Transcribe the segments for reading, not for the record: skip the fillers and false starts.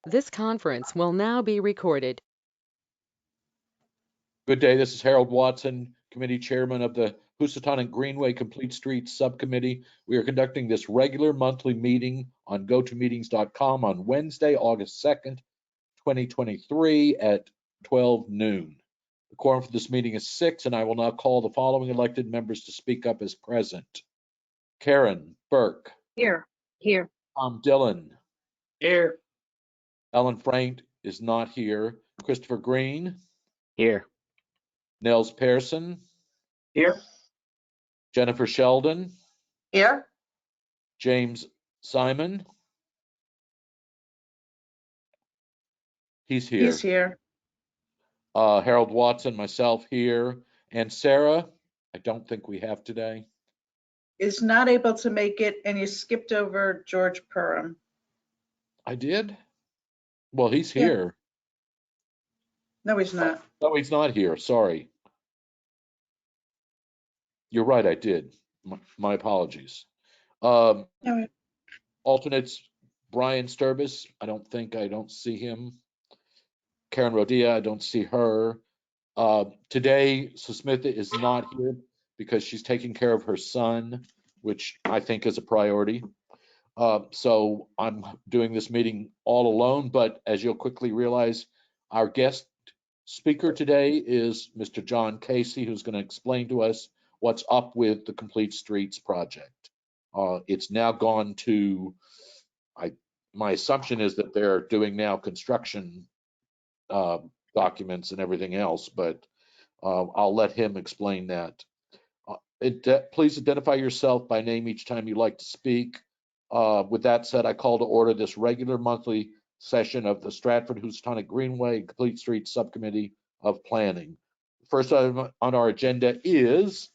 This conference will now be recorded. Good day. This is Harold Watson, Committee Chairman of the Housatonic Greenway Complete Streets Subcommittee. We are conducting this regular monthly meeting on gotomeetings.com on Wednesday, August 2nd, 2023 at 12 noon. The quorum for this meeting is 6, and I will now call the following elected members to speak up as present. Karen Burke. Here. Tom Dillon. Here. Ellen Frank is not here. Christopher Green. Here. Nels Pearson. Here. Jennifer Sheldon. Here. James Simon. He's here. He's here. Harold Watson, myself here. And Sarah, I don't think we have today. Is not able to make it, and you skipped over George Perham. I did? Well, he's Yeah. here. No, he's not. No, he's not here. Sorry. You're right, I did. My apologies. No. Alternates, Brian Sturbis, I don't see him. Karen Rodia, I don't see her. Today, Susmitha is not here because she's taking care of her son, which I think is a priority. So I'm doing this meeting all alone, but as you'll quickly realize, our guest speaker today is Mr. John Casey, who's going to explain to us what's up with the Complete Streets project. It's now gone to, my assumption is that they're doing now construction documents and everything else, but I'll let him explain that. Please identify yourself by name each time you like to speak. With that said, I call to order this regular monthly session of the Stratford Housatonic Greenway Complete Streets Subcommittee of Planning. First item on our agenda is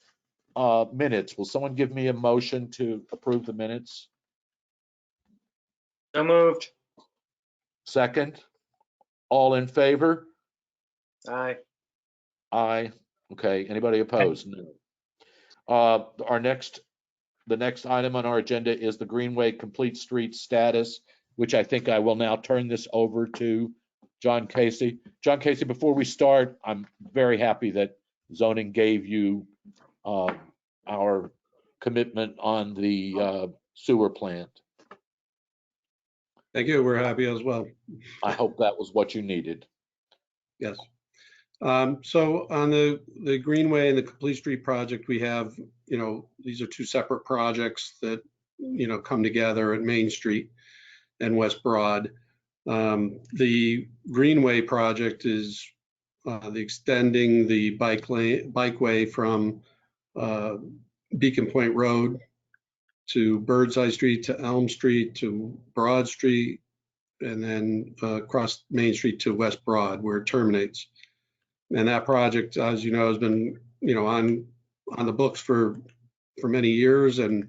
minutes. Will someone give me a motion to approve the minutes? So moved. Second. All in favor? Aye. Aye. Okay. Anybody opposed? No. The next item on our agenda is the Greenway Complete Streets status, which I think I will now turn this over to John Casey. John Casey, before we start, I'm very happy that zoning gave you our commitment on the sewer plant. Thank you. We're happy as well. I hope that was what you needed. Yes. So on the Greenway and the Complete Street project, we have, these are two separate projects that, come together at Main Street and West Broad. The Greenway project is the extending the bikeway from Beacon Point Road to Birdseye Street to Elm Street to Broad Street, and then across Main Street to West Broad, where it terminates. And that project, as you know, has been, on the books for many years, and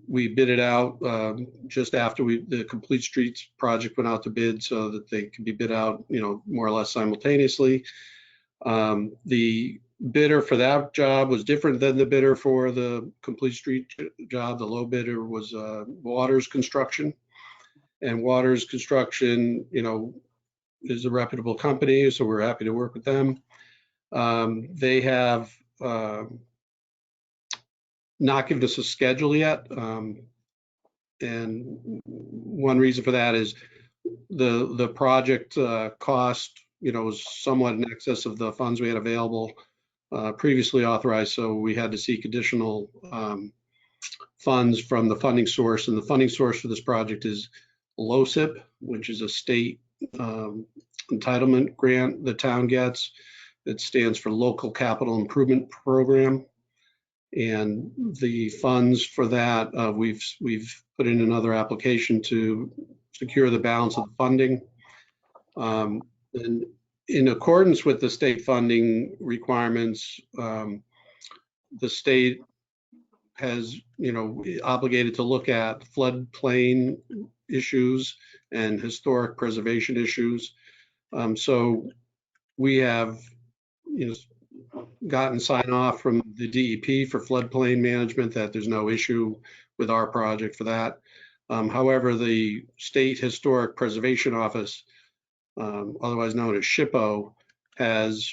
we bid it out just after the Complete Streets project went out to bid, so that they could be bid out, more or less simultaneously. The bidder for that job was different than the bidder for the Complete Street job. The low bidder was Waters Construction, and Waters Construction, is a reputable company, so we're happy to work with them. They have not given us a schedule yet, and one reason for that is the project cost, was somewhat in excess of the funds we had available previously authorized, so we had to seek additional funds from the funding source, and the funding source for this project is LOCIP, which is a state entitlement grant the town gets. It stands for Local Capital Improvement Program, and the funds for that, we've put in another application to secure the balance of the funding. And in accordance with the state funding requirements, the state has, obligated to look at floodplain issues and historic preservation issues. So we have, gotten sign off from the DEP for floodplain management that there's no issue with our project for that. However, the State Historic Preservation Office, otherwise known as SHPO, has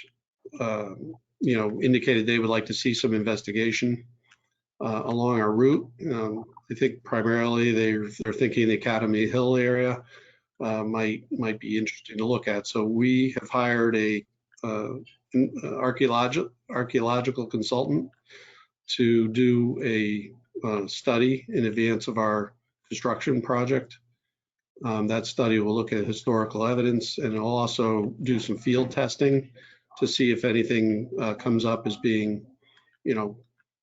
indicated they would like to see some investigation along our route. I think primarily they're thinking the Academy Hill area might be interesting to look at. So we have hired a archaeological consultant to do a study in advance of our construction project. That study will look at historical evidence, and it'll also do some field testing to see if anything comes up as being,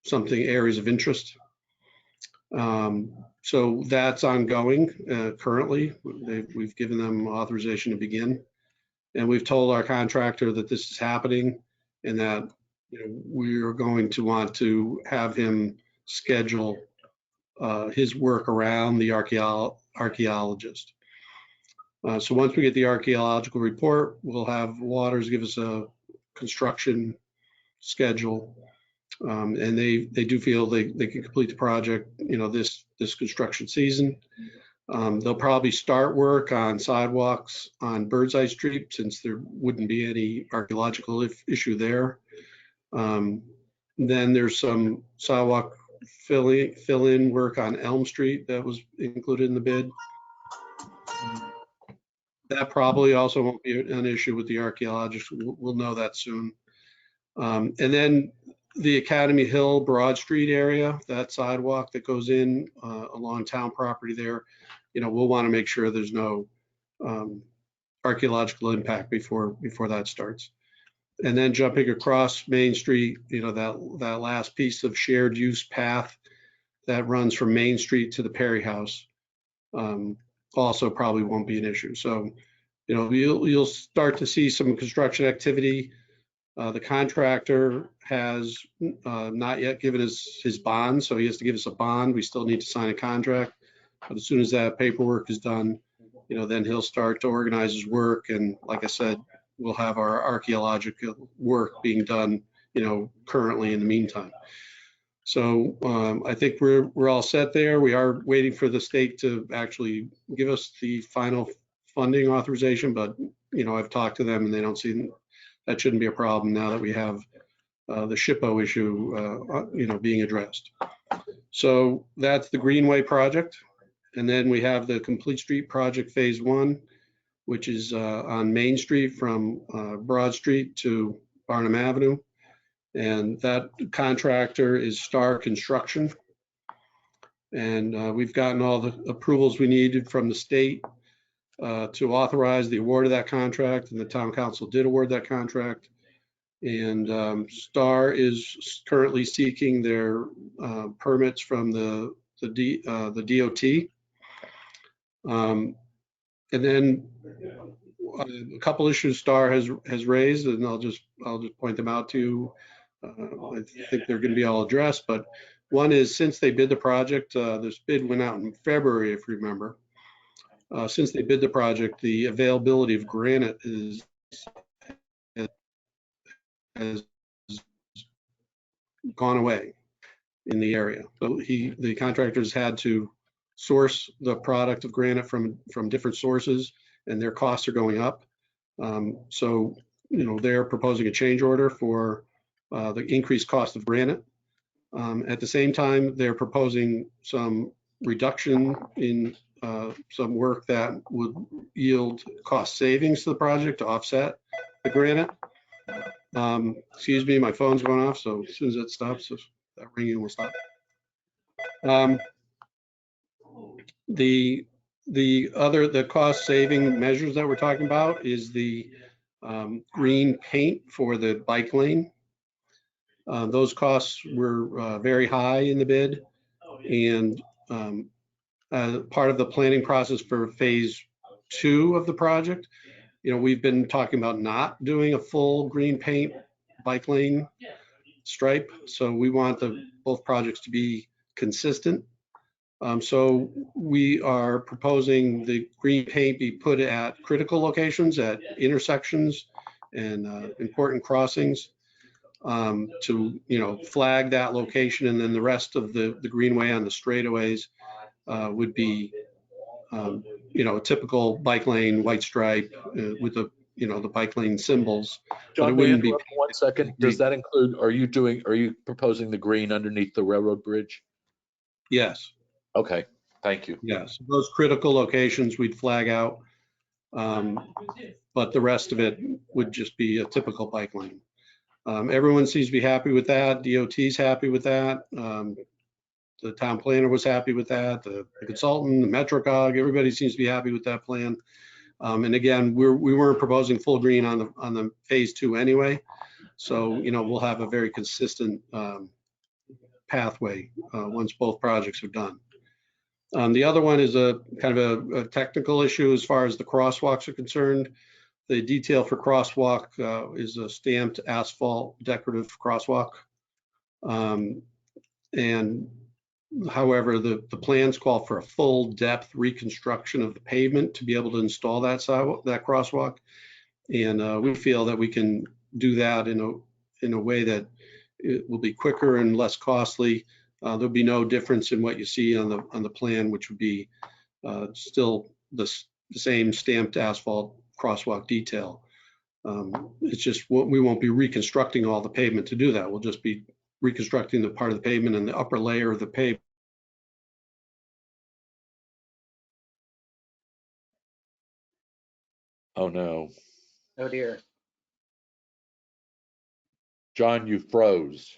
something areas of interest. So that's ongoing currently. We've given them authorization to begin, and we've told our contractor that this is happening and that we are going to want to have him schedule his work around the archaeologist. So once we get the archaeological report, we'll have Waters give us a construction schedule. And they do feel they can complete the project, this construction season. They'll probably start work on sidewalks on Birdseye Street, since there wouldn't be any archaeological issue there. Then there's some sidewalk fill-in work on Elm Street that was included in the bid. That probably also won't be an issue with the archaeologists. We'll know that soon. And then the Academy Hill Broad Street area, that sidewalk that goes in along town property there, we'll want to make sure there's no archaeological impact before that starts. And then jumping across Main Street, that last piece of shared use path that runs from Main Street to the Perry House also probably won't be an issue. So, you'll start to see some construction activity. The contractor has not yet given us his bond, so he has to give us a bond. We still need to sign a contract. But as soon as that paperwork is done, then he'll start to organize his work. And like I said, we'll have our archaeological work being done, currently in the meantime. So I think we're all set there. We are waiting for the state to actually give us the final funding authorization, but I've talked to them and they don't see that shouldn't be a problem now that we have the SHPO issue, being addressed. So that's the Greenway project. And then we have the Complete Street Project Phase 1, which is on Main Street from Broad Street to Barnum Avenue. And that contractor is Star Construction. And we've gotten all the approvals we needed from the state to authorize the award of that contract, and the town council did award that contract. And Star is currently seeking their permits from the DOT. And then a couple issues Star has raised, and I'll just point them out to you. I think they're going to be all addressed, but one is, since they bid the project, this bid went out in February, if you remember. Since they bid the project, the availability of granite has gone away in the area. So the contractors had to source the product of granite from different sources, and their costs are going up. So they're proposing a change order for the increased cost of granite. At the same time, they're proposing some reduction in some work that would yield cost savings to the project to offset the granite. Excuse me, my phone's going off, so as soon as it stops, that ringing will stop. The cost saving measures that we're talking about is the green paint for the bike lane. Those costs were very high in the bid, and part of the planning process for Phase 2 of the project, we've been talking about not doing a full green paint bike lane stripe. So we want both projects to be consistent. So we are proposing the green paint be put at critical locations, at intersections and important crossings, to flag that location, and then the rest of the greenway on the straightaways would be, a typical bike lane, white stripe with the, the bike lane symbols. But it John, may I wouldn't be. interrupt for 1 second? Does that include, are you proposing the green underneath the railroad bridge? Yes, Okay, thank you. yes. Those critical locations we'd flag out. But the rest of it would just be a typical bike lane. Everyone seems to be happy with that. DOT's happy with that. The town planner was happy with that. The consultant, the MetroCog, everybody seems to be happy with that plan. And again, we weren't proposing full green on the phase 2 anyway. So, we'll have a very consistent pathway once both projects are done. The other one is a kind of a technical issue as far as the crosswalks are concerned. The detail for crosswalk is a stamped asphalt decorative crosswalk. And however, the plans call for a full depth reconstruction of the pavement to be able to install that crosswalk. And we feel that we can do that in a way that it will be quicker and less costly. There'll be no difference in what you see on the plan, which would be still the same stamped asphalt crosswalk detail. It's just we won't be reconstructing all the pavement to do that. We'll just be reconstructing the part of the pavement and the upper layer of the pavement. Oh, no. Oh dear. John, you froze.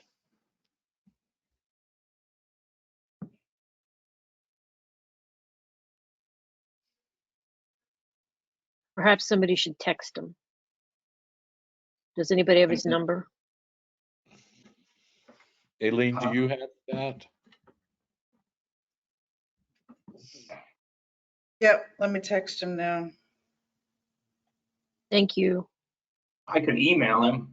Perhaps somebody should text him. Does anybody have his number? Aileen, do you have that? Yep, let me text him now. Thank you. I could email him.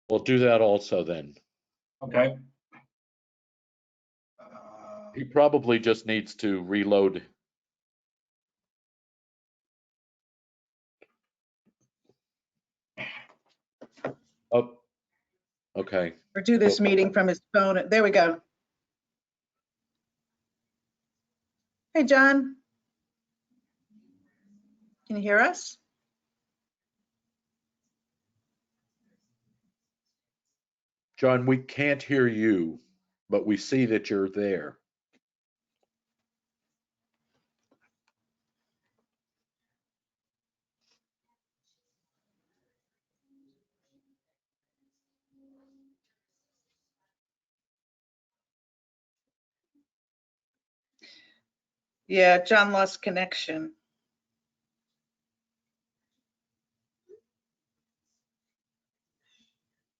We'll do that also then. Okay. He probably just needs to reload. Oh, okay. Or do this meeting from his phone. There we go. Hey, John. Can you hear us? John, we can't hear you, but we see that you're there. Yeah, John lost connection.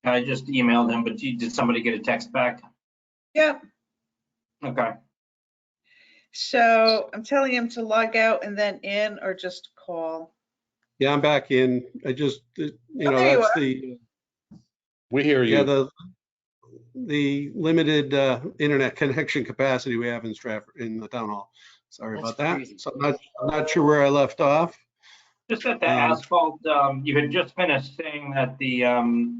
I just emailed him, but did somebody get a text back? Yep. Okay. So I'm telling him to log out and then in or just call. Yeah, I'm back in. I just, there you that's are. We hear you. Yeah, the limited internet connection capacity we have in Stratford, in the town hall. Sorry That's about that. crazy. So I'm not sure where I left off. Just at the asphalt, you had just finished saying that the,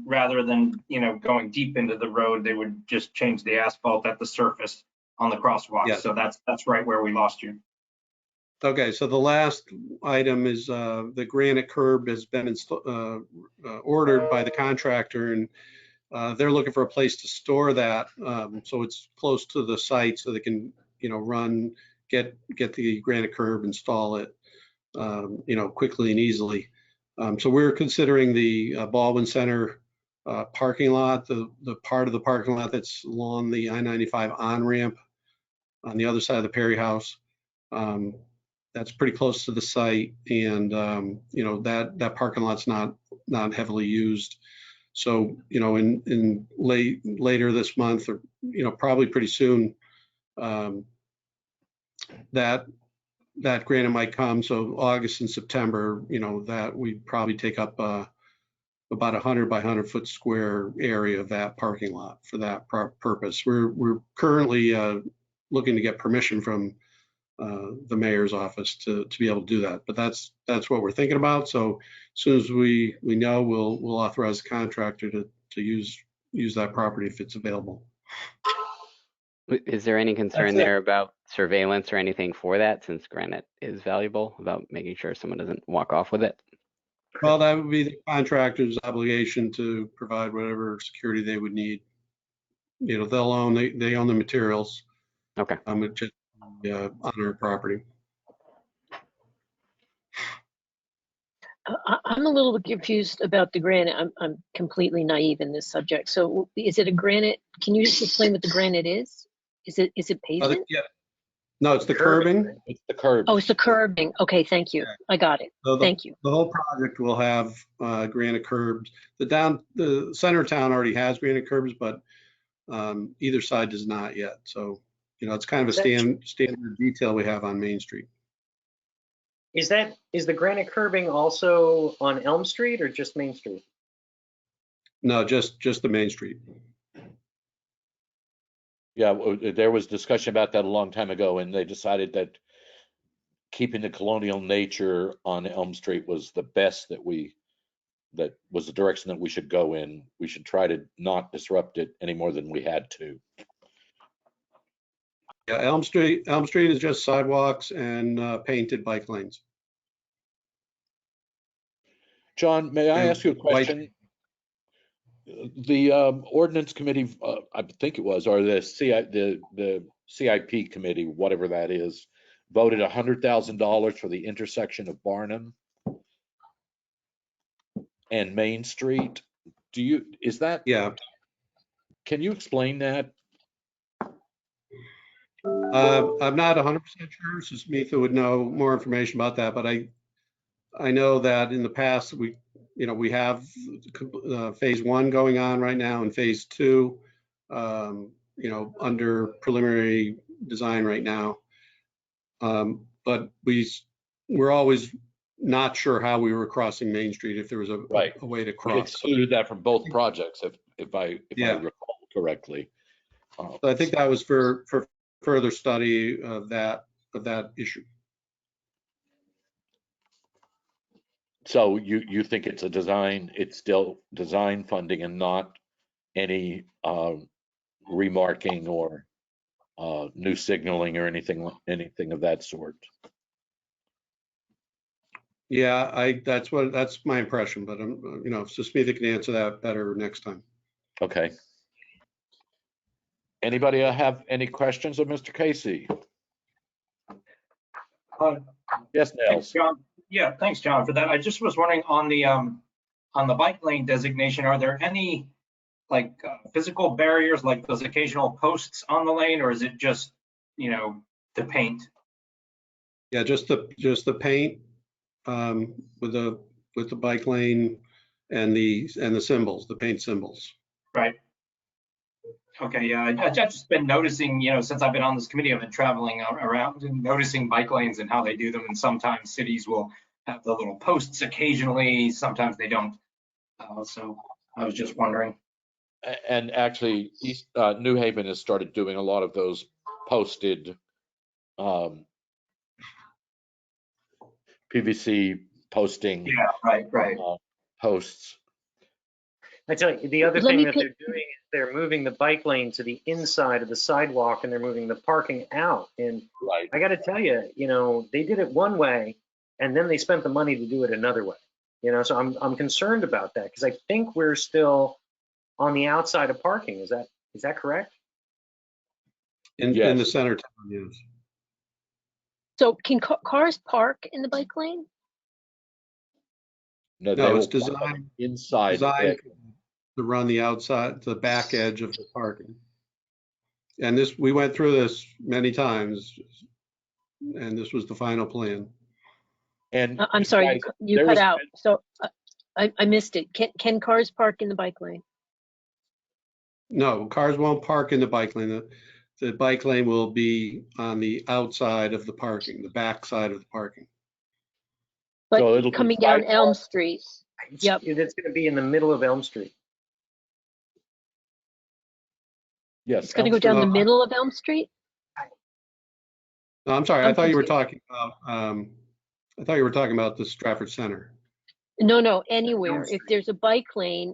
rather than, going deep into the road, they would just change the asphalt at the surface on the crosswalk. Yes. So that's right where we lost you. Okay, so the last item is the granite curb has been ordered by the contractor, and they're looking for a place to store that, so it's close to the site so they can, get the granite curb, install it, quickly and easily. So we're considering the Baldwin Center parking lot, the part of the parking lot that's along the I-95 on-ramp on the other side of the Perry House. That's pretty close to the site, and that parking lot's not heavily used. So in later this month, or probably pretty soon, that granite might come. So August and September, that we'd probably take up about 100 by 100 foot square area of that parking lot for that purpose. We're currently looking to get permission from the mayor's office to be able to do that, but that's what we're thinking about. So as soon as we know, we'll authorize the contractor to use that property if it's available. Is there any concern That's it. there about surveillance or anything for that, since granite is valuable, about making sure someone doesn't walk off with it? Well, that would be the contractor's obligation to provide whatever security they would need. You know, they own the materials. Okay. It just on our property. I'm a little bit confused about the granite. I'm completely naive in this subject. So is it a granite? Can you just explain what the granite is? Is it pavement? Yeah. No, it's the curbing. It's the curb. Oh, it's the curbing. Okay, thank you. I got it. So Thank you. The whole project will have granite curbs. The center of town already has granite curbs, but either side does not yet. So, you know, it's kind of a standard detail we have on Main Street. Is the granite curbing also on Elm Street or just Main Street? No, just the Main Street. Yeah, there was discussion about that a long time ago, and they decided that keeping the colonial nature on Elm Street was the best that was the direction that we should go in. We should try to not disrupt it any more than we had to. Yeah, Elm Street is just sidewalks and painted bike lanes. John, may I And ask you a question? The ordinance committee, I think it was, or the CIP committee, whatever that is, voted $100,000 for the intersection of Barnum and Main Street. Is that? Yeah. Can you explain that? I'm not 100% sure, so Smitha would know more information about that, but I know that in the past we have phase 1 going on right now and phase 2, under preliminary design right now. But we're always not sure how we were crossing Main Street, if there was a way to We cross. excluded that from both projects, if I recall correctly. So I think that was for further study of that issue. So you think it's still design funding and not any remarking or new signaling or anything of that sort? Yeah, that's my impression, but Smitha can answer that better next time. Okay. Anybody have any questions of Mr. Casey? Yes, Thanks, Nels. John. Yeah, thanks, John, for that. I just was wondering on the bike lane designation, are there any physical barriers like those occasional posts on the lane, or is it just the paint? Yeah, just the paint with the bike lane and the symbols, the paint symbols. Right. Okay, yeah, I've just been noticing, since I've been on this committee, I've been traveling around and noticing bike lanes and how they do them. And sometimes cities will have the little posts occasionally, sometimes they don't. So I was just wondering. And actually, New Haven has started doing a lot of those posted PVC posting. Yeah, right. Posts. I tell you, the other thing that they're doing is they're moving the bike lane to the inside of the sidewalk and they're moving the parking out. And I got to tell you, they did it one way and then they spent the money to do it another way. So I'm concerned about that because I think we're still on the outside of parking. Is that correct? In the center town, yes. So can cars park in the bike lane? No, it's designed inside to run the outside, the back edge of the parking. And we went through this many times, and this was the final plan. And I'm sorry, you cut out. So I missed it. Can cars park in the bike lane? No, cars won't park in the bike lane. The bike lane will be on the outside of the parking, the back side of the parking. But so coming down Elm Street. Yep. It's going to be in the middle of Elm Street. Yes. It's going to go down the middle of Elm Street? No, I'm sorry. I thought you were talking about the Stratford Center. No, anywhere. If there's a bike lane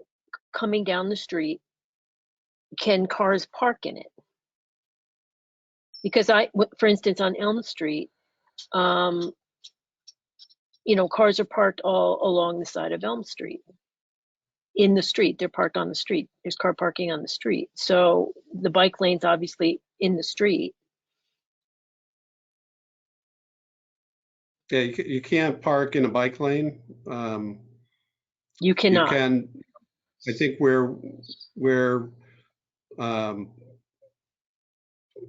coming down the street, can cars park in it? Because for instance, on Elm Street, you know, cars are parked all along the side of Elm Street. In the street, they're parked on the street. There's car parking on the street. So the bike lane's obviously in the street. Yeah, you can't park in a bike lane. You You cannot. can, I think um,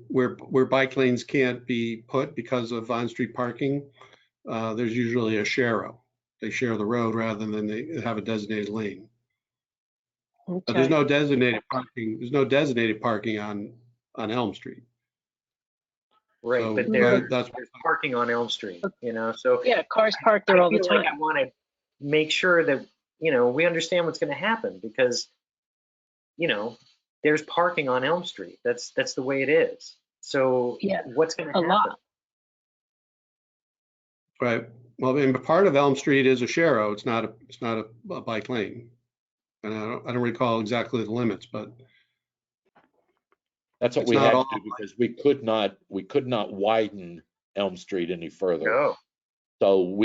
where bike lanes can't be put because of on-street parking, there's usually a share. They share the road rather than they have a designated lane. But there's Okay. no designated parking. There's no designated parking on Elm Street. Right, So but that's there's parking on Elm Street, you know, so Yeah, cars parked there I all the feel like time. I want to make sure that, you know, we understand what's going to happen because, you know, there's parking on Elm Street. That's the way it is. So Yeah, what's going to a happen? lot. right. Well, and part of Elm Street is a share. It's not a bike lane. And I don't recall exactly the limits, but That's what it's we not had to all. do because we could not widen Elm Street any further. No. So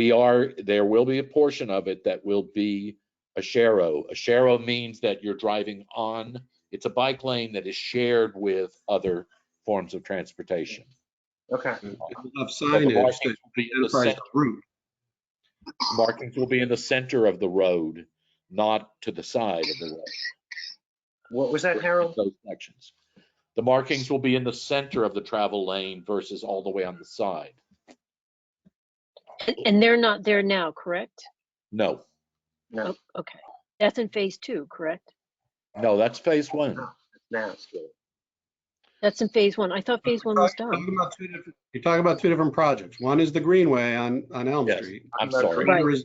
there will be a portion of it that will be a share-o. A share-o means that you're driving on, it's a bike lane that is shared with other forms of transportation. Okay. It'll have So the signage markings that will be in the identifies center. the route. Markings will be in the center of the road, not to the side of the road. What was that, Harold? Those sections. The markings will be in the center of the travel lane versus all the way on the side. And they're not there now, correct? No, No. Oh, okay. That's in phase 2, correct? no, that's phase one. No. Now it's good. That's in phase 1. I thought phase 1 was done. You're talking about two different projects. One is the Greenway on Elm Yes, Street. I'm Right. sorry. The other is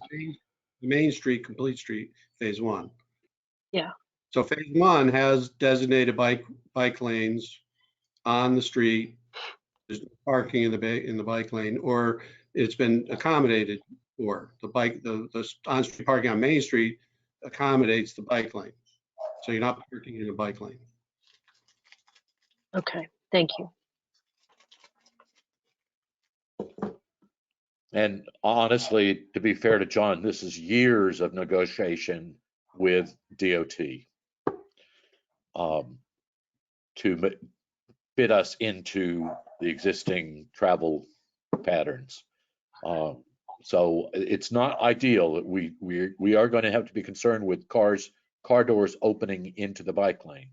Main Street, Complete Street, phase 1. Yeah. So phase 1 has designated bike lanes on the street. There's parking in the bike lane, or it's been accommodated for the on-street parking on Main Street accommodates the bike lane. So you're not parking in a bike lane. Okay. Thank you. And honestly, to be fair to John, this is years of negotiation with DOT to fit us into the existing travel patterns. So it's not ideal. We are going to have to be concerned with car doors opening into the bike lane.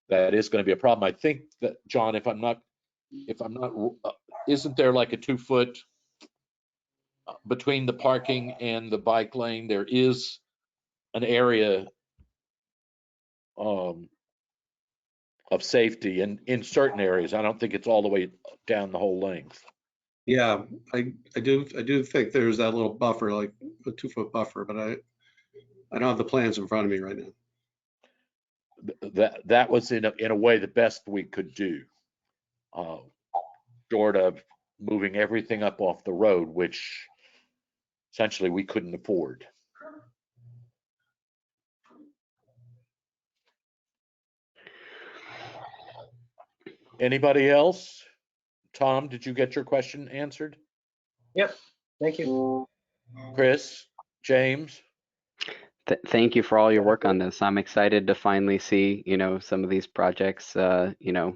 That is going to be a problem. I think that, John, if I'm not, isn't there like a 2-foot between the parking and the bike lane? There is an area of safety in certain areas. I don't think it's all the way down the whole length. Yeah, I do think there's that little buffer, like a 2-foot buffer, but I don't have the plans in front of me right now. That was in a way the best we could do, short of moving everything up off the road, which essentially we couldn't afford. Anybody else? Tom, did you get your question answered? Yep. Thank you. Chris, James? Thank you for all your work on this. I'm excited to finally see, you know, some of these projects, you know,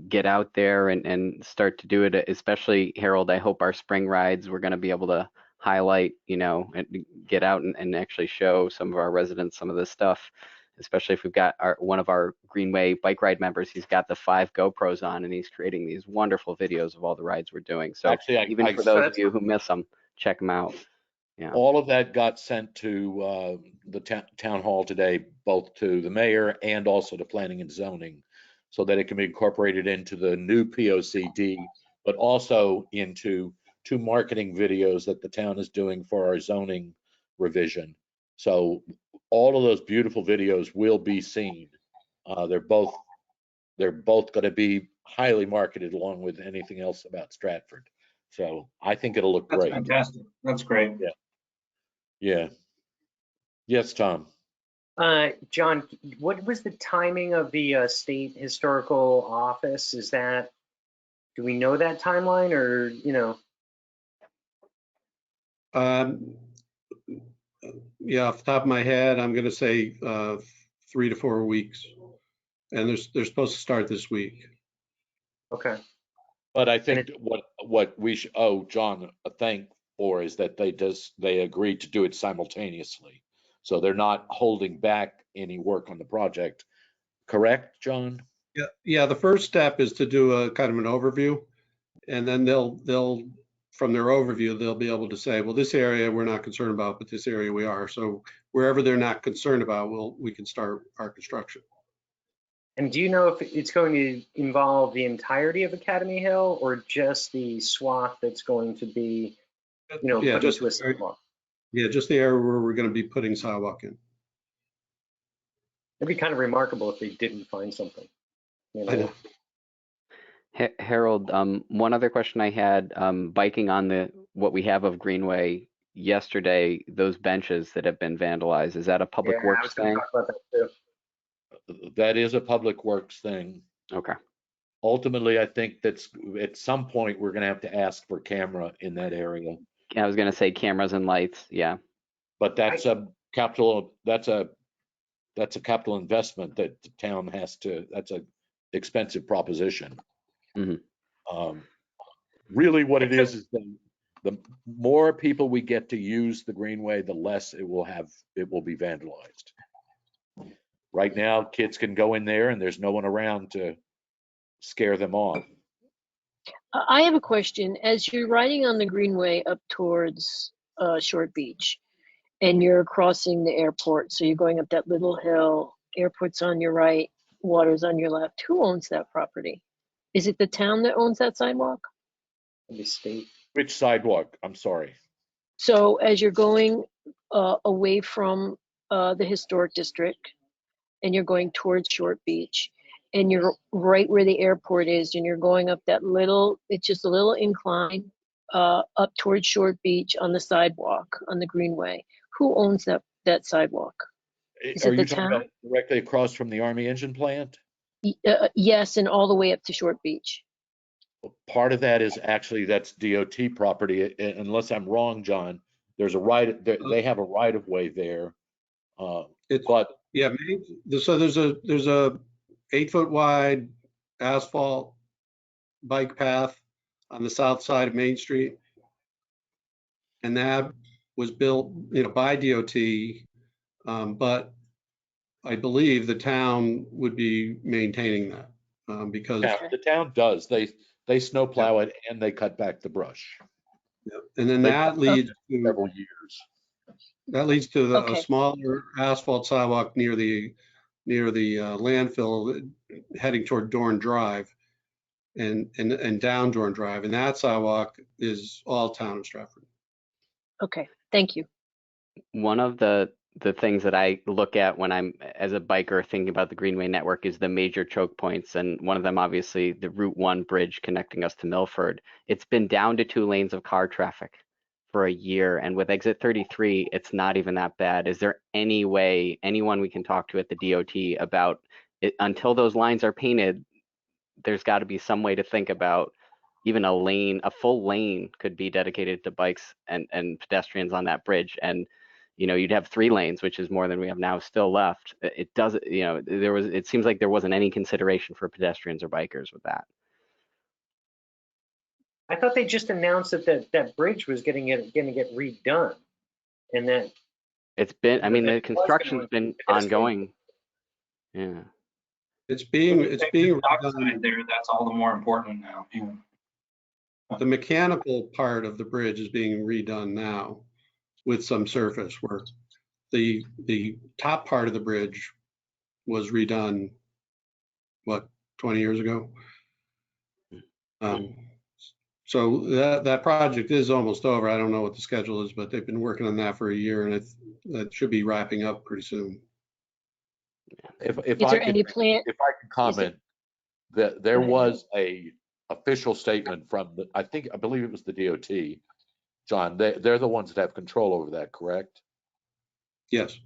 get out there and start to do it. Especially, Harold, I hope our spring rides, we're going to be able to highlight, you know, and get out and actually show some of our residents some of this stuff. Especially if we've got one of our Greenway bike ride members, he's got the 5 GoPros on and he's creating these wonderful videos of all the rides we're doing. So actually, even for those of you who miss them, check them out. Yeah. All of that got sent to the town hall today, both to the mayor and also to planning and zoning, so that it can be incorporated into the new POCD, but also into 2 marketing videos that the town is doing for our zoning revision. So all of those beautiful videos will be seen. They're both going to be highly marketed along with anything else about Stratford. So I think it'll look great. That's fantastic. That's great. Yeah. Yeah. Yes, Tom. John, what was the timing of the state historical office? Is that Do we know that timeline, or, you know? Yeah, off the top of my head, I'm going to say 3 to 4 weeks, and they're supposed to start this week. Okay. But I think what we owe John a thank for is that they agreed to do it simultaneously. So they're not holding back any work on the project. Correct, John? Yeah. The first step is to do a kind of an overview, and then they'll from their overview, they'll be able to say, well, this area we're not concerned about, but this area we are. So wherever they're not concerned about, we can start our construction. And do you know if it's going to involve the entirety of Academy Hill or just the swath that's going to be, you know, Yeah, put just into a sidewalk? Yeah, just the area where we're going to be putting sidewalk in. It'd be kind of remarkable if they didn't find something. You know? I know. Harold, one other question I had, biking on what we have of Greenway yesterday, those benches that have been vandalized, is that a public Yeah, I works was going to thing? talk about that too. That is a public works thing. Okay. Ultimately, I think that's at some point we're going to have to ask for camera in that area. I was going to say cameras and lights. Yeah. But that's a capital investment that the town has to. That's a expensive proposition. Mm-hmm. Really, what it is the more people we get to use the Greenway, the less it will be vandalized. Right now, kids can go in there and there's no one around to scare them off. I have a question. As you're riding on the Greenway up towards Short Beach, and you're crossing the airport, so you're going up that little hill, airport's on your right, water's on your left. Who owns that property? Is it the town that owns that sidewalk? The state. Which sidewalk? I'm sorry. So as you're going away from the historic district and you're going towards Short Beach and you're right where the airport is and you're going up that little, it's just a little incline up towards Short Beach on the sidewalk on the Greenway. Who owns that sidewalk? Is Are it you the talking town? about directly across from the Army engine plant? Yes, and all the way up to Short Beach. Part of that is actually that's DOT property, unless I'm wrong, John. There's a right, they have a right of way there. But yeah, so there's a 8-foot wide asphalt bike path on the south side of Main Street, and that was built, by DOT, but I believe the town would be maintaining that because the town does. They snow plow it and they cut back the brush. And then that leads to several years. That leads to a smaller asphalt sidewalk near the landfill heading toward Dorn Drive and down Dorn Drive. And that sidewalk is all town of Stratford. Okay, thank you. One of the things that I look at when I'm as a biker thinking about the Greenway network is the major choke points. And one of them, obviously, the Route 1 bridge connecting us to Milford. It's been down to 2 lanes of car traffic for a year. And with exit 33, it's not even that bad. Is there any way, anyone we can talk to at the DOT about it until those lines are painted? There's got to be some way to think about even a full lane could be dedicated to bikes and pedestrians on that bridge. And you'd have 3 lanes, which is more than we have now still left. It doesn't, it seems like there wasn't any consideration for pedestrians or bikers with that. I thought they just announced that bridge was going to get redone, and that it's been. I mean, the construction's been ongoing. Yeah, it's being redone there. That's all the more important now. Yeah. The mechanical part of the bridge is being redone now with some surface work. The top part of the bridge was redone, 20 years ago? So that project is almost over. I don't know what the schedule is, but they've been working on that for a year, and that should be wrapping up pretty soon. If Is there any plan? If I could comment, that there was a official statement from I believe it was the DOT. John, they're the ones that have control over that, correct? Yes.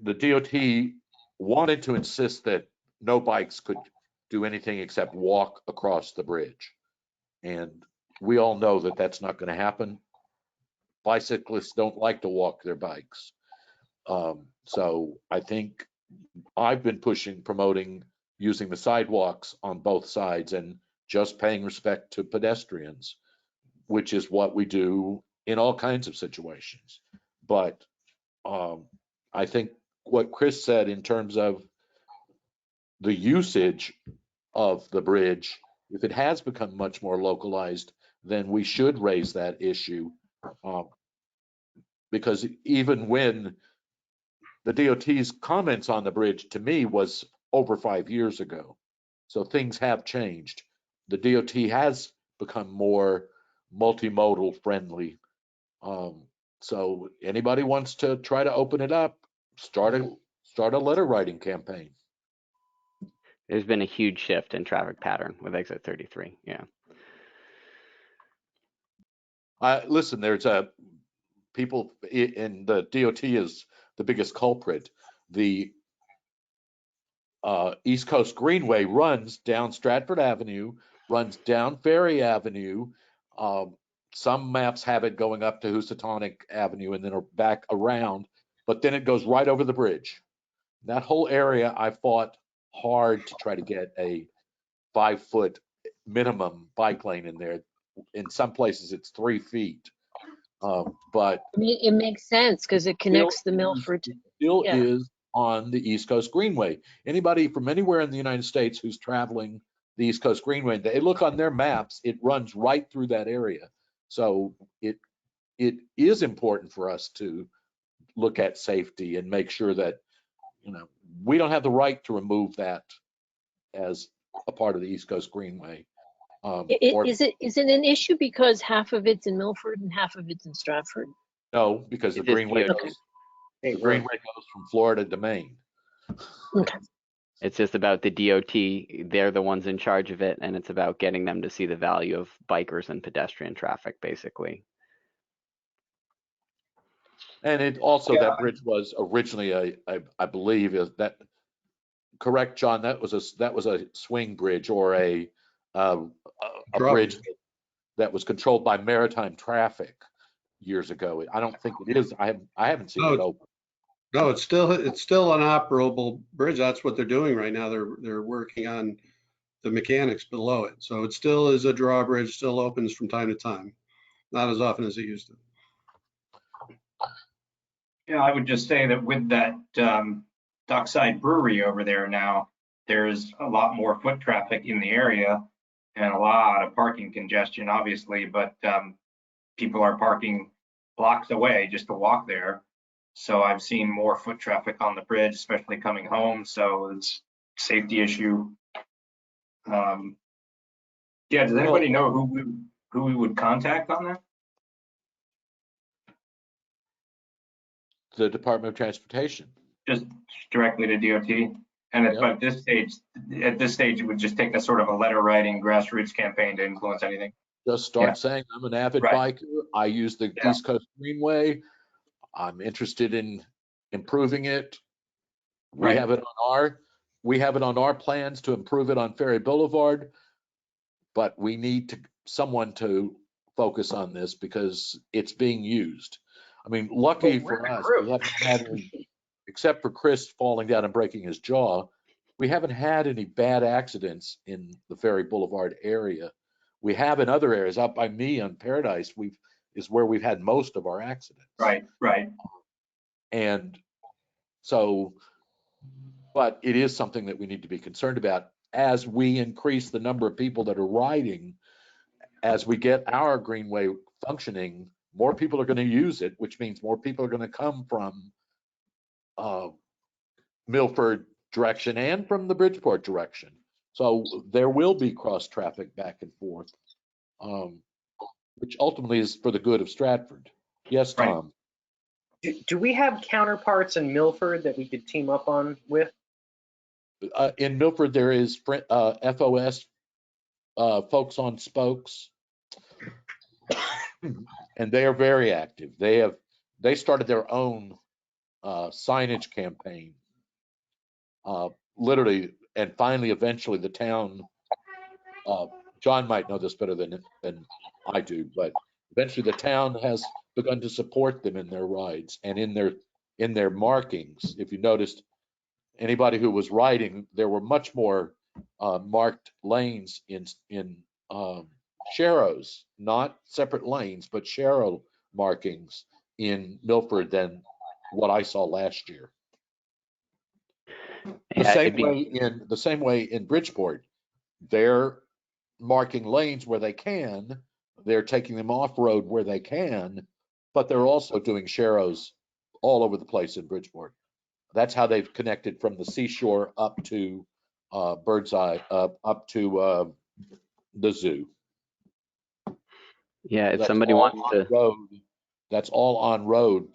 The DOT wanted to insist that no bikes could do anything except walk across the bridge. And we all know that that's not going to happen. Bicyclists don't like to walk their bikes. So I think I've been promoting using the sidewalks on both sides and just paying respect to pedestrians, which is what we do in all kinds of situations. But I think what Chris said in terms of the usage of the bridge, if it has become much more localized, then we should raise that issue. Because even when the DOT's comments on the bridge to me was over 5 years ago. So things have changed. The DOT has become more multimodal friendly. So anybody wants to try to open it up, start a letter writing campaign. There's been a huge shift in traffic pattern with exit 33. Yeah. Listen, there's people in the DOT is the biggest culprit. The East Coast Greenway runs down Stratford Avenue, runs down Ferry Avenue. Some maps have it going up to Housatonic Avenue and then back around, but then it goes right over the bridge. That whole area, I fought hard to try to get a 5-foot minimum bike lane in there. In some places, it's 3 feet. But I mean, it makes sense because it connects the Milford. Still is on the East Coast Greenway. Anybody from anywhere in the United States who's traveling the East Coast Greenway, they look on their maps, it runs right through that area. So it is important for us to look at safety and make sure that, we don't have the right to remove that as a part of the East Coast Greenway. Is it an issue because half of it's in Milford and half of it's in Stratford? No, because the Greenway goes from Florida to Maine. Okay. It's just about the DOT. They're the ones in charge of it, and it's about getting them to see the value of bikers and pedestrian traffic, basically. And it also, that bridge was originally I believe is that correct, John? That was a swing bridge or a bridge that was controlled by maritime traffic years ago. I don't think it is. I haven't seen it open. No, it's still an operable bridge. That's what they're doing right now. They're working on the mechanics below it. So it still is a drawbridge, still opens from time to time, not as often as it used to. Yeah, I would just say that with that Dockside Brewery over there now, there's a lot more foot traffic in the area and a lot of parking congestion, obviously, but people are parking blocks away just to walk there. So I've seen more foot traffic on the bridge, especially coming home. So it's a safety issue. Yeah, does anybody know who we would contact on that? The Department of Transportation. Just directly to DOT. And but at this stage, it would just take a sort of a letter writing grassroots campaign to influence anything. Just start saying, I'm an avid biker. I use the East Coast Greenway. I'm interested in improving it. We have it on our plans to improve it on Ferry Boulevard, but we need someone to focus on this because it's being used. I mean, lucky for us, we haven't had any, except for Chris falling down and breaking his jaw, we haven't had any bad accidents in the Ferry Boulevard area. We have in other areas. Up by me on Paradise, is where we've had most of our accidents. Right. And so, but it is something that we need to be concerned about as we increase the number of people that are riding. As we get our Greenway functioning, more people are going to use it, which means more people are going to come from Milford direction and from the Bridgeport direction. So there will be cross traffic back and forth, which ultimately is for the good of Stratford. Yes, Tom. Do we have counterparts in Milford that we could team up on with? In Milford, there is FOS, Folks on Spokes, and they are very active. They started their own signage campaign. Literally, and finally, eventually, the town. John might know this better than I do, but eventually the town has begun to support them in their rides and in their markings. If you noticed, anybody who was riding, there were much more marked lanes in sharrows, not separate lanes, but sharrow markings in Milford than what I saw last year. The same way in Bridgeport, they're marking lanes where they can, they're taking them off road where they can, but they're also doing sharrows all over the place in Bridgeport. That's how they've connected from the seashore up to Birdseye, up to the zoo. Yeah, if That's somebody all wants to. on road. That's all on road,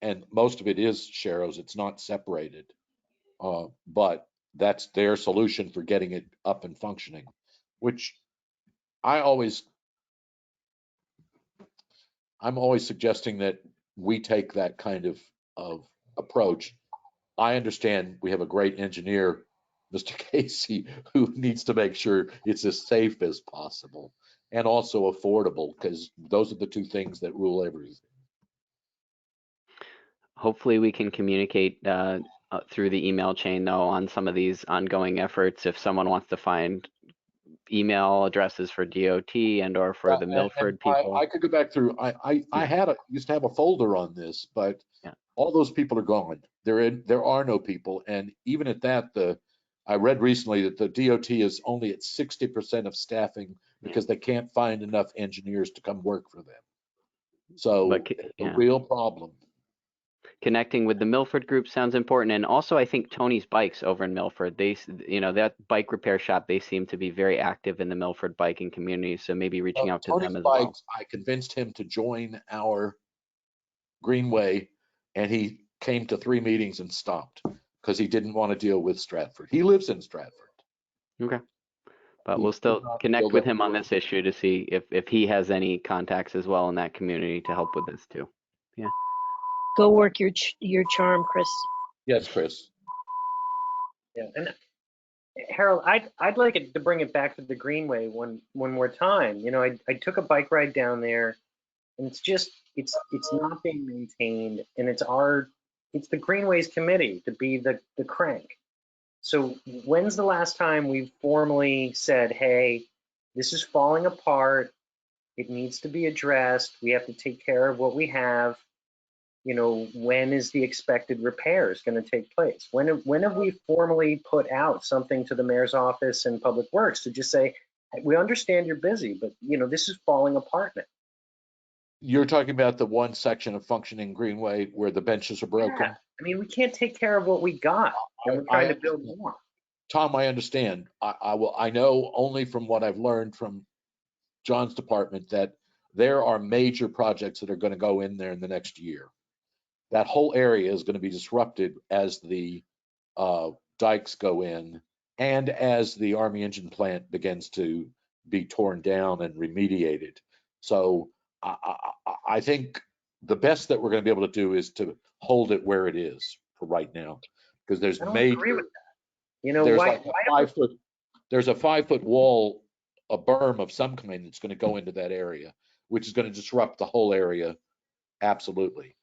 and most of it is sharrows. It's not separated, but that's their solution for getting it up and functioning, which I'm always suggesting that we take that kind of approach. I understand we have a great engineer, Mr. Casey, who needs to make sure it's as safe as possible and also affordable, because those are the two things that rule everything. Hopefully we can communicate through the email chain though on some of these ongoing efforts. If someone wants to find email addresses for DOT and or for the Milford people. I could go back through. I used to have a folder on this, but all those people are gone. There are no people, and even at that, I read recently that the DOT is only at 60% of staffing because they can't find enough engineers to come work for them. So it's a real problem. Connecting with the Milford group sounds important, and also I think Tony's Bikes over in Milford, that bike repair shop, they seem to be very active in the Milford biking community, so maybe reaching out to them as well. I convinced him to join our Greenway, and he came to 3 meetings and stopped because he didn't want to deal with Stratford. He lives in Stratford. Okay, but we'll still connect with him on this issue to see if he has any contacts as well in that community to help with this too. Yeah. Go work your charm, Chris. Yes, Chris. Yeah, and Harold, I'd like it to bring it back to the Greenway one more time. I took a bike ride down there, and it's not being maintained, and it's the Greenways committee to be the crank. So when's the last time we formally said, hey, this is falling apart, it needs to be addressed, we have to take care of what we have? When is the expected repairs going to take place? When have we formally put out something to the mayor's office and Public Works to just say, hey, we understand you're busy, but this is falling apart now? You're talking about the one section of functioning Greenway where the benches are broken? Yeah. I mean, we can't take care of what we got, and we're trying to build more. Tom, I understand. I know only from what I've learned from John's department that there are major projects that are going to go in there in the next year. That whole area is going to be disrupted as the dikes go in and as the Army engine plant begins to be torn down and remediated. So I think the best that we're going to be able to do is to hold it where it is for right now, because there's I don't agree with that. there's a 5-foot wall, a berm of some kind that's going to go into that area, which is going to disrupt the whole area. Absolutely.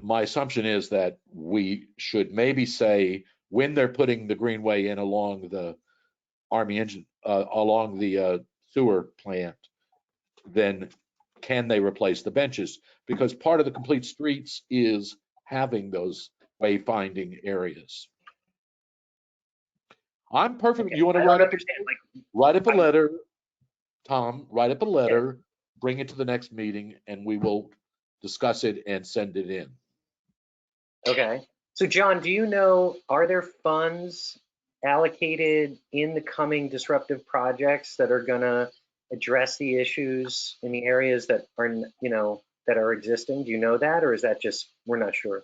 My assumption is that we should maybe say when they're putting the Greenway in along the Army engine, along the sewer plant, then can they replace the benches? Because part of the complete streets is having those wayfinding areas. I'm perfect. Okay, You want to write up a letter, Tom, write up a letter, bring it to the next meeting, and we will discuss it and send it in. Okay. So John, do you know, are there funds allocated in the coming disruptive projects that are going to address the issues in the areas that are, that are existing? Do you know that, or is that just, we're not sure?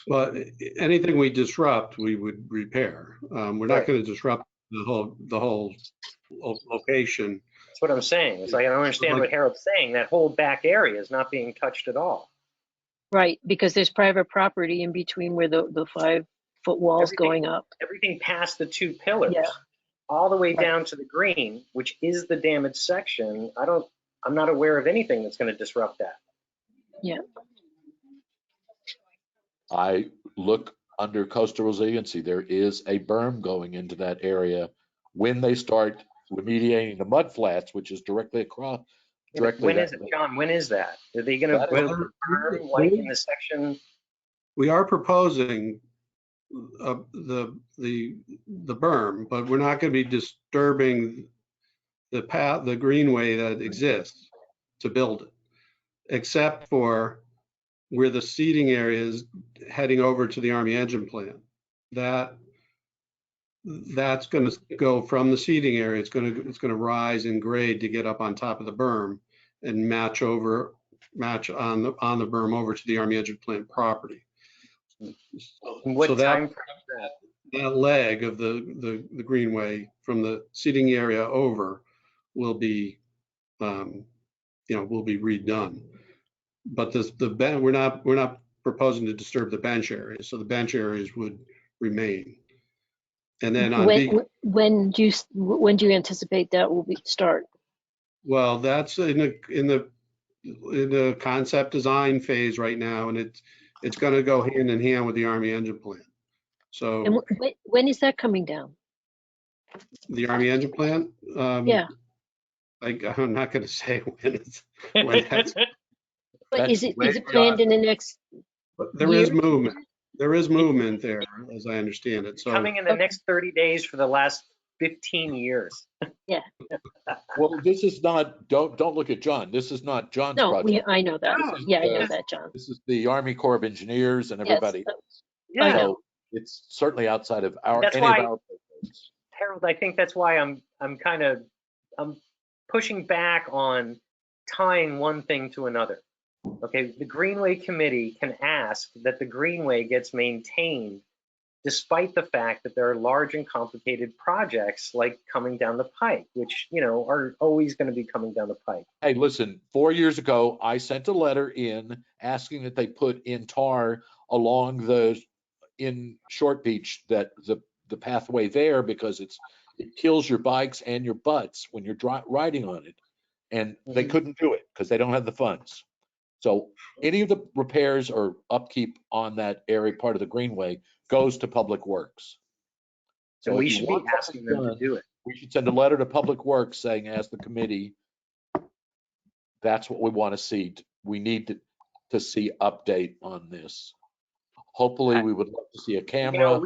Well, anything we disrupt, we would repair. We're not going to disrupt the whole location. That's what I'm saying. It's like, I don't understand what Harold's saying. That whole back area is not being touched at all. Right, because there's private property in between where the 5 foot walls Everything- going up. Everything past the 2 pillars, Yeah. all the way down to the green, which is the damaged section. I'm not aware of anything that's going to disrupt that. Yeah. I look under coastal resiliency. There is a berm going into that area when they start remediating the mud flats, which is directly across. When is it, John? When is that? Are they going to put a berm like in the section? We are proposing the berm, but we're not going to be disturbing the path, the greenway that exists to build it, except for where the seating area is heading over to the Army engine plant. That's going to go from the seating area. It's going to rise in grade to get up on top of the berm and match on the berm over to the Army engine plant property. What So time frame is that leg of the greenway from the seating area over will be will be redone. But we're not proposing to disturb the bench areas, so the bench areas would remain. And then on when do you anticipate that will start? Well, that's in the concept design phase right now, and it's going to go hand in hand with the Army engine plant. So And when is that coming down? the Army engine plant? Yeah. I'm not going to say when that's. But is it planned in the next? There is movement. There is movement there, as I understand it. So coming in the next 30 days for the last 15 years. Yeah. Well, this is not. Don't look at John. This is not John's project. I know that. Yeah, I know that, John. This is the Army Corps of Engineers and everybody. Yeah. So it's certainly outside of our. That's any why, of our Harold, I think that's why I'm pushing back on tying one thing to another. Okay, the Greenway Committee can ask that the Greenway gets maintained despite the fact that there are large and complicated projects like coming down the pike, which, are always going to be coming down the pike. Hey, listen, 4 years ago, I sent a letter in asking that they put in tar along in Short Beach, that the pathway there, because it kills your bikes and your butts when you're riding on it. And they couldn't do it because they don't have the funds. So any of the repairs or upkeep on that area, part of the Greenway, goes to Public Works. So we should be asking them to do it. We should send a letter to Public Works saying, as the committee, that's what we want to see. We need to see update on this. Hopefully, we would love to see a camera.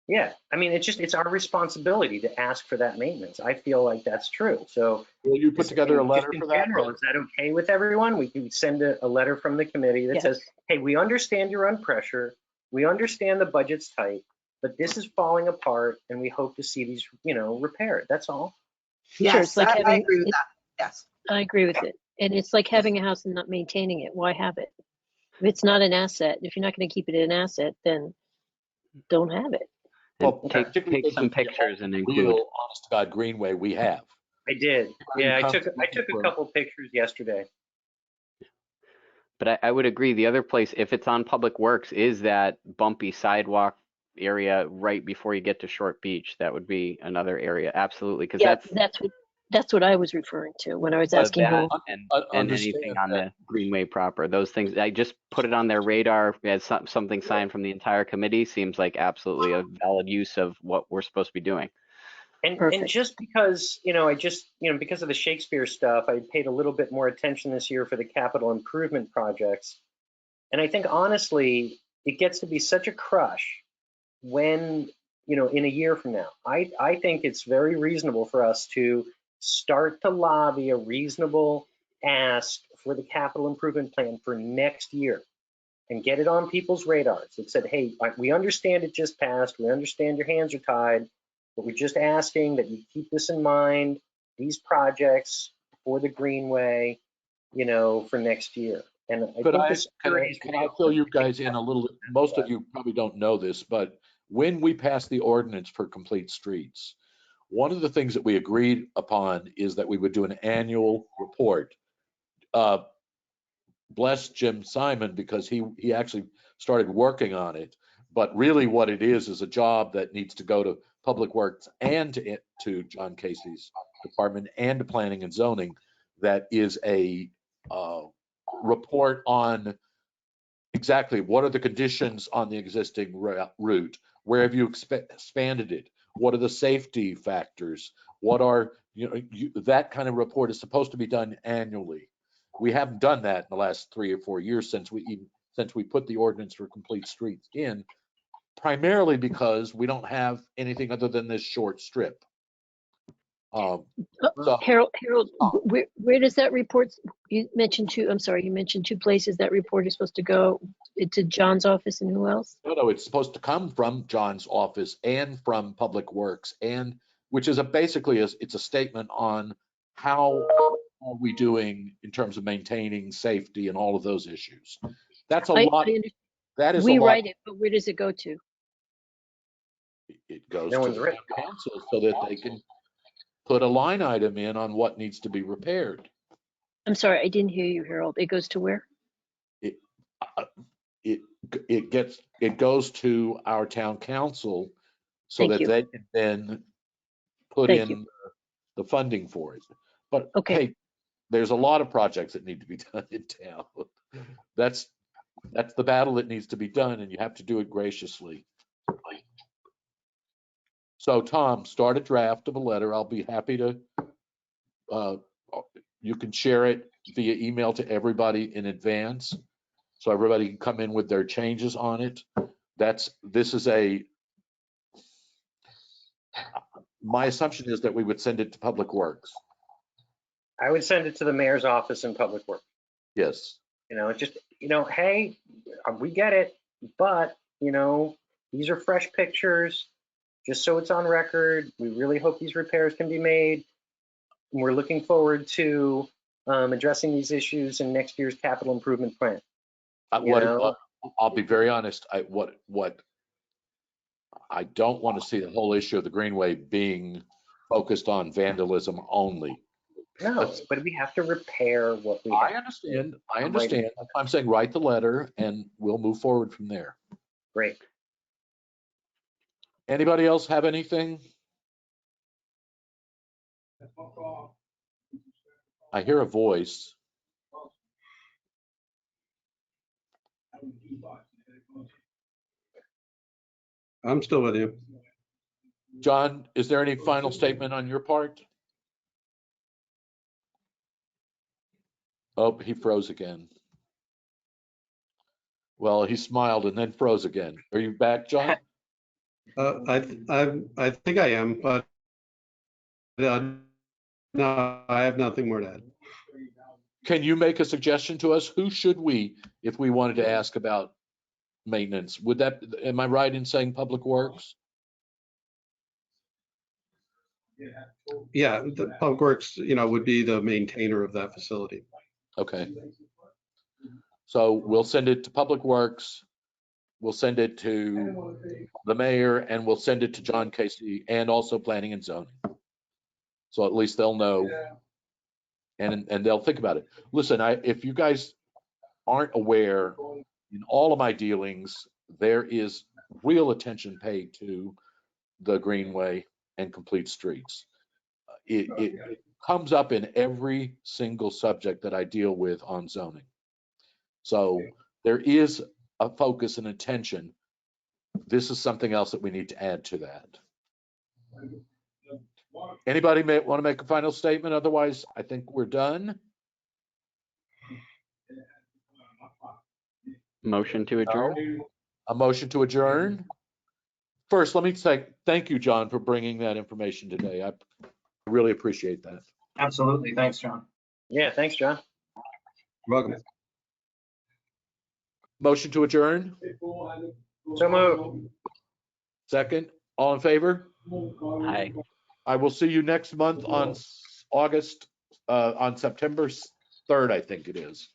Yeah, I mean, it's our responsibility to ask for that maintenance. I feel like that's true. So will you put together a letter for that? General, is that okay with everyone? We can send a letter from the committee that says, hey, we understand you're under pressure. We understand the budget's tight, but this is falling apart and we hope to see these, repaired. That's all. Yes, sure, it's like I agree with that. Yes. I agree with it. And it's like having a house and not maintaining it. Why have it? If it's not an asset, if you're not going to keep it an asset, then don't have it. Well, take some pictures and include. Real honest to God Greenway we have. I did. Yeah, I took a couple pictures yesterday. But I would agree. The other place, if it's on Public Works, is that bumpy sidewalk area right before you get to Short Beach. That would be another area, absolutely, because that's what I was referring to when I was asking who. And anything on the Greenway proper. Those things, I just put it on their radar as something signed from the entire committee. Seems like absolutely a valid use of what we're supposed to be doing. And just because, because of the Shakespeare stuff, I paid a little bit more attention this year for the capital improvement projects. And I think, honestly, it gets to be such a crush when, in a year from now. I think it's very reasonable for us to start to lobby a reasonable ask for the capital improvement plan for next year and get it on people's radars. It said, hey, we understand it just passed. We understand your hands are tied, but we're just asking that you keep this in mind, these projects for the Greenway, for next year. And can I fill you guys in a little? Most of you probably don't know this, but when we passed the ordinance for complete streets, one of the things that we agreed upon is that we would do an annual report. Bless Jim Simon, because he actually started working on it. But really what it is a job that needs to go to Public Works and to John Casey's department and to Planning and Zoning. That is a report on exactly what are the conditions on the existing route? Where have you expanded it? What are the safety factors? What are, that kind of report is supposed to be done annually. We haven't done that in the last 3 or 4 years since we put the ordinance for complete streets in, primarily because we don't have anything other than this short strip. So, Harold, where does that report, you mentioned two places that report is supposed to go, to John's office and who else? No, it's supposed to come from John's office and from Public Works, and which is basically it's a statement on how are we doing in terms of maintaining safety and all of those issues. That's a lot. That is we a lot. write it, but where does it go to? It goes to the council so that they can put a line item in on what needs to be repaired. I'm sorry, I didn't hear you, Harold. It goes to where? It goes to our town council so Thank that you. they can then put Thank in the funding for it. But Okay. hey, there's a lot of projects that need to be done in town. That's the battle that needs to be done, and you have to do it graciously. So Tom, start a draft of a letter. I'll be happy to, you can share it via email to everybody in advance so everybody can come in with their changes on it. My assumption is that we would send it to Public Works. I would send it to the mayor's office in Public Works. Yes. Hey, we get it, but, these are fresh pictures, just so it's on record. We really hope these repairs can be made. And we're looking forward to addressing these issues in next year's capital improvement plan. I'll be very honest. What I don't want to see the whole issue of the Greenway being focused on vandalism only. No, but we have to repair what we have. I understand. I'm saying write the letter and we'll move forward from there. Great. Anybody else have anything? I hear a voice. I'm still with you. John, is there any final statement on your part? Oh, he froze again. Well, he smiled and then froze again. Are you back, John? I think I am, but no, I have nothing more to add. Can you make a suggestion to us? Who should we, if we wanted to ask about maintenance? Am I right in saying Public Works? Yeah, the Public Works, would be the maintainer of that facility. Okay. So we'll send it to Public Works. We'll send it to the mayor, and we'll send it to John Casey and also Planning and Zoning. So at least they'll know and they'll think about it. Listen, if you guys aren't aware, in all of my dealings, there is real attention paid to the Greenway and complete streets. It comes up in every single subject that I deal with on zoning. So there is a focus and attention. This is something else that we need to add to that. Anybody want to make a final statement? Otherwise, I think we're done. Motion to adjourn. A motion to adjourn. First, let me say thank you, John, for bringing that information today. I really appreciate that. Absolutely. Thanks, John. Yeah, thanks, John. You're welcome. Motion to adjourn. So moved. Second. All in favor? Aye. I will see you next month on September 3rd, I think it is.